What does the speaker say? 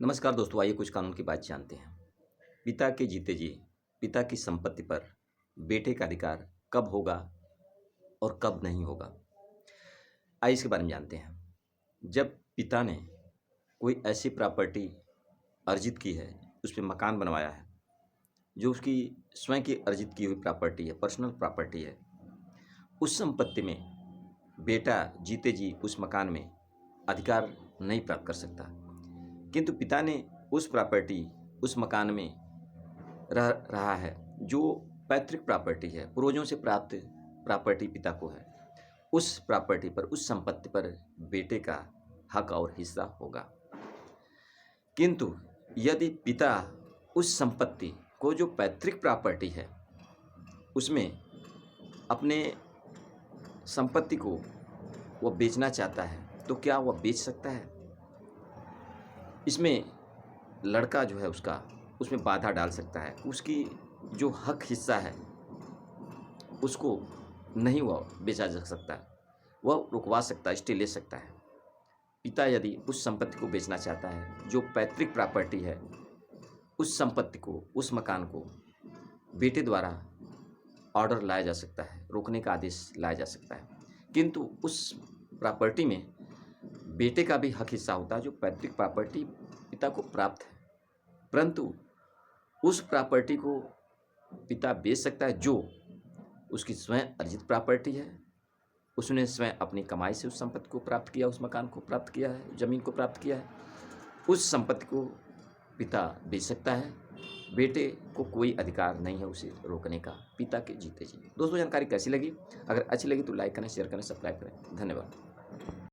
नमस्कार दोस्तों, आइए कुछ कानून की बात जानते हैं। पिता के जीते जी पिता की संपत्ति पर बेटे का अधिकार कब होगा और कब नहीं होगा? आइए इसके बारे में जानते हैं। जब पिता ने कोई ऐसी प्रॉपर्टी अर्जित की है, उसमें मकान बनवाया है, जो उसकी स्वयं की अर्जित की हुई प्रॉपर्टी है, पर्सनल प्रॉपर्टी है, उस संपत्ति में बेटा जीते जी उस मकान में अधिकार नहीं प्राप्त कर सकता। किंतु पिता ने उस प्रॉपर्टी, उस मकान में रह रहा है, जो पैतृक प्रॉपर्टी है, पूर्वजों से प्राप्त प्रॉपर्टी पिता को है, उस प्रॉपर्टी पर, उस संपत्ति पर बेटे का हक और हिस्सा होगा। किंतु यदि पिता उस संपत्ति को, जो पैतृक प्रॉपर्टी है, उसमें अपने संपत्ति को वह बेचना चाहता है, तो क्या वह बेच सकता है? इसमें लड़का जो है उसका, उसमें बाधा डाल सकता है। उसकी जो हक हिस्सा है, उसको नहीं वह बेचा जा सकता, वह रुकवा सकता है, स्टे ले सकता है। पिता यदि उस संपत्ति को बेचना चाहता है, जो पैतृक प्रॉपर्टी है, उस संपत्ति को, उस मकान को बेटे द्वारा ऑर्डर लाया जा सकता है, रोकने का आदेश लाया जा सकता है। किंतु उस प्रॉपर्टी में बेटे का भी हक हिस्सा होता है, जो पैतृक प्रॉपर्टी पिता को प्राप्त है। परंतु उस प्रॉपर्टी को पिता बेच सकता है, जो उसकी स्वयं अर्जित प्रॉपर्टी है, उसने स्वयं अपनी कमाई से उस संपत्ति को प्राप्त किया, उस मकान को प्राप्त किया है, ज़मीन को प्राप्त किया है। उस संपत्ति को पिता बेच सकता है, बेटे को कोई अधिकार नहीं है उसे रोकने का, पिता के जीते जी। दोस्तों, जानकारी कैसी लगी? अगर अच्छी लगी तो लाइक करें, शेयर करें, सब्सक्राइब करें। धन्यवाद।